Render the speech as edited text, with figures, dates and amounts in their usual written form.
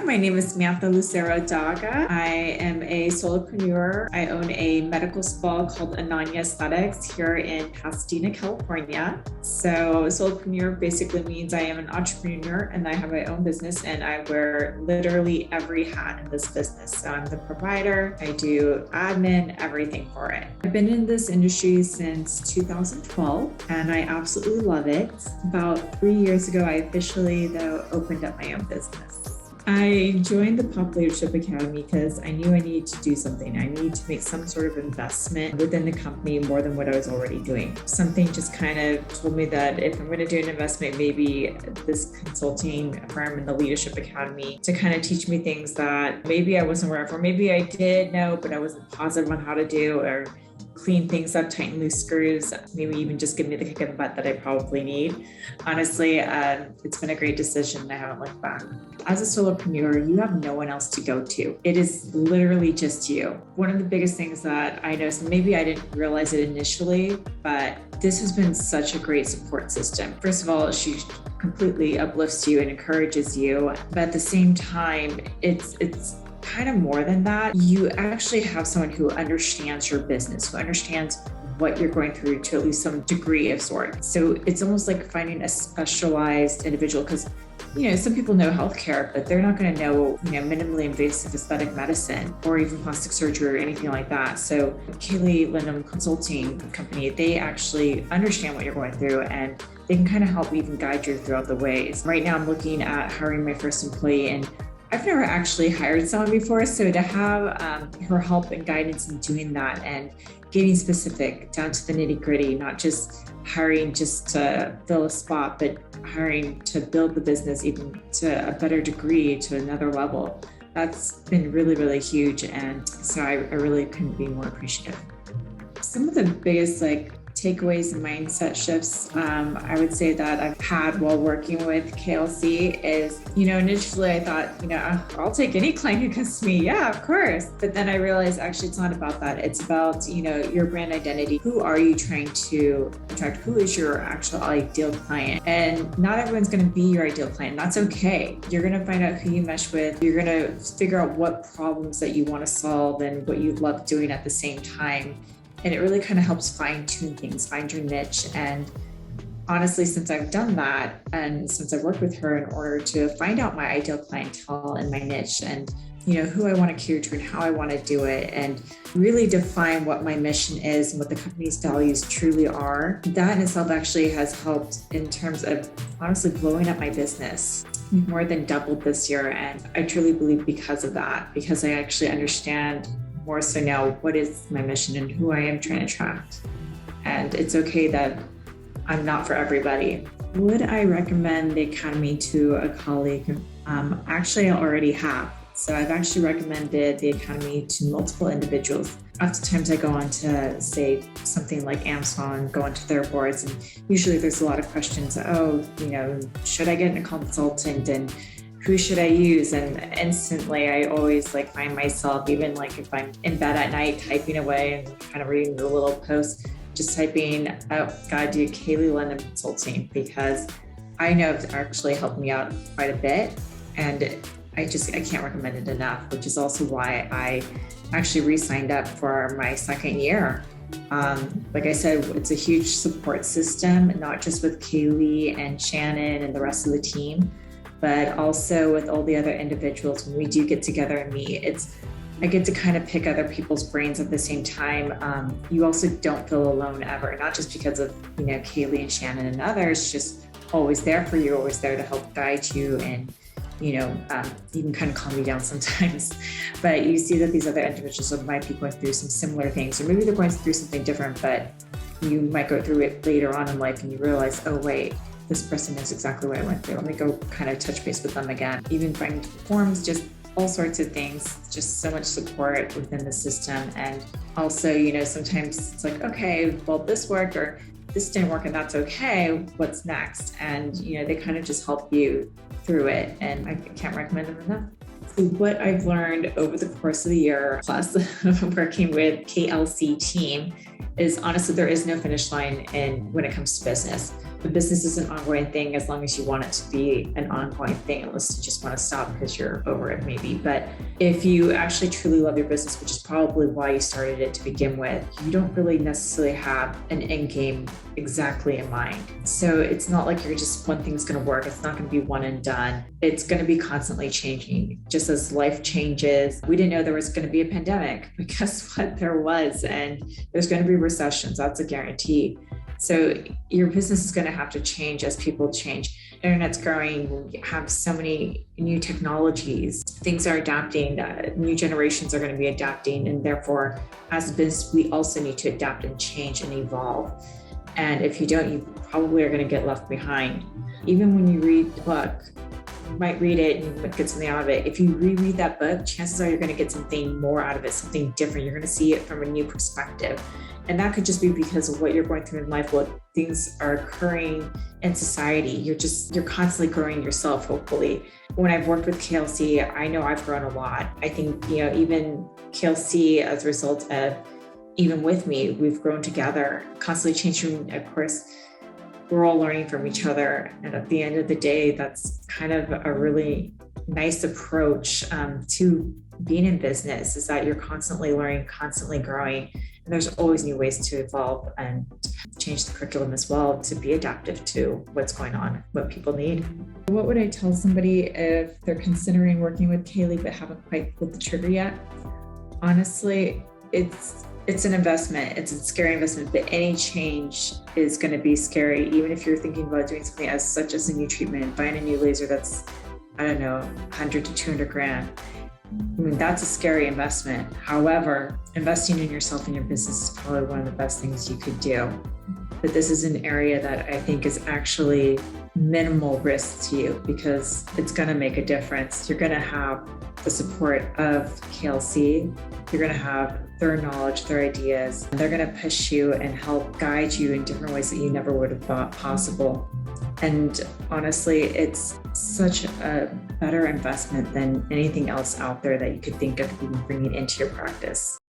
my name is Samantha Lucero Daga. I am a solopreneur. I own a medical spa called Ananya Aesthetics here in Pasadena, California. So solopreneur basically means I am an entrepreneur and I have my own business and I wear literally every hat in this business. So I'm the provider, I do admin, everything for it. I've been in this industry since 2012 and I absolutely love it. About 3 years ago, I officially opened up my own business. I joined the Pop Leadership Academy because I knew I needed to do something. I needed to make some sort of investment within the company more than what I was already doing. Something just kind of told me that if I'm going to do an investment, maybe this consulting firm in the Leadership Academy to kind of teach me things that maybe I wasn't aware of, or maybe I did know, but I wasn't positive on how to do, or clean things up, tighten loose screws, maybe even just give me the kick in the butt that I probably need. Honestly, it's been a great decision. I haven't looked back. As a solopreneur, you have no one else to go to. It is literally just you. One of the biggest things that I noticed, maybe I didn't realize it initially, but this has been such a great support system. First of all, she completely uplifts you and encourages you, but at the same time, it's kind of more than that. You actually have someone who understands your business, who understands what you're going through to at least some degree of sort. So it's almost like finding a specialized individual, because some people know healthcare, but they're not going to know, minimally invasive aesthetic medicine or even plastic surgery or anything like that. So Kaylee Linham Consulting Company, they actually understand what you're going through and they can kind of help even guide you throughout the ways. Right now, I'm looking at hiring my first employee, and I've never actually hired someone before, so to have her help and guidance in doing that and getting specific down to the nitty gritty, not just hiring just to fill a spot, but hiring to build the business even to a better degree, to another level. That's been really, really huge. And so I really couldn't be more appreciative. Some of the biggest takeaways and mindset shifts I would say that I've had while working with KLC is, initially I thought, I'll take any client who comes to me. Yeah, of course. But then I realized actually it's not about that. It's about, your brand identity. Who are you trying to attract? Who is your actual ideal client? And not everyone's going to be your ideal client. That's okay. You're going to find out who you mesh with. You're going to figure out what problems that you want to solve and what you love doing at the same time. And it really kind of helps fine tune things, find your niche. And honestly, since I've done that and since I've worked with her in order to find out my ideal clientele and my niche and, who I want to cater to and how I want to do it and really define what my mission is and what the company's values truly are, that in itself actually has helped in terms of honestly blowing up my business. We've more than doubled this year. And I truly believe because of that, because I actually understand more so now what is my mission and who I am trying to attract. And it's okay that I'm not for everybody. Would I recommend the Academy to a colleague? Actually, I already have. So I've actually recommended the Academy to multiple individuals. Oftentimes I go on to say something like Amazon, go onto their boards, and usually there's a lot of questions. Should I get a consultant? And who should I use? And instantly I always find myself, even if I'm in bed at night typing away and kind of reading the little posts, just typing, gotta do Kaylee Linham Consulting, because I know it's actually helped me out quite a bit. And I can't recommend it enough, which is also why I actually re-signed up for my second year. Like I said, it's a huge support system, not just with Kaylee and Shannon and the rest of the team, but also with all the other individuals. When we do get together and meet, I get to kind of pick other people's brains at the same time. You also don't feel alone ever, not just because of, Kaylee and Shannon and others, just always there for you, always there to help guide you and, even kind of calm you down sometimes. But you see that these other individuals might be going through some similar things, or maybe they're going through something different, but you might go through it later on in life and you realize, oh wait, this person knows exactly what I went through. Let me go kind of touch base with them again. Even finding forms, just all sorts of things, just so much support within the system. And also, sometimes it's okay, well, this worked or this didn't work and that's okay. What's next? And, they kind of just help you through it. And I can't recommend them enough. So what I've learned over the course of the year, plus working with KLC team, is honestly, there is no finish line when it comes to business. The business is an ongoing thing as long as you want it to be an ongoing thing, unless you just want to stop because you're over it maybe. But if you actually truly love your business, which is probably why you started it to begin with, you don't really necessarily have an end game exactly in mind. So it's not like you're just one thing's going to work. It's not going to be one and done. It's going to be constantly changing. Just as life changes, we didn't know there was going to be a pandemic, but guess what? There was, and there's going to be recessions. That's a guarantee. So your business is going to have to change as people change. Internet's growing. We have so many new technologies. Things are adapting. New generations are going to be adapting. And therefore, as a business, we also need to adapt and change and evolve. And if you don't, you probably are going to get left behind. Even when you read the book, you might read it and you might get something out of it. If you reread that book, chances are you're going to get something more out of it, something different. You're going to see it from a new perspective. And that could just be because of what you're going through in life, what things are occurring in society. You're constantly growing yourself, hopefully. When I've worked with KLC, I know I've grown a lot. I think, even KLC, as a result of, even with me, we've grown together, constantly changing. Of course, we're all learning from each other. And at the end of the day, that's kind of a really nice approach to being in business, is that you're constantly learning, constantly growing. And there's always new ways to evolve and change the curriculum as well to be adaptive to what's going on, what people need. What would I tell somebody if they're considering working with Kaylee but haven't quite pulled the trigger yet? Honestly, it's an investment. It's a scary investment, but any change is going to be scary. Even if you're thinking about doing something as such as a new treatment, buying a new laser that's, I don't know, 100 to 200 grand. I mean, that's a scary investment. However, investing in yourself and your business is probably one of the best things you could do. But this is an area that I think is actually minimal risk to you because it's going to make a difference. You're going to have the support of KLC. You're going to have their knowledge, their ideas. They're going to push you and help guide you in different ways that you never would have thought possible. And honestly, it's such a better investment than anything else out there that you could think of even bringing into your practice.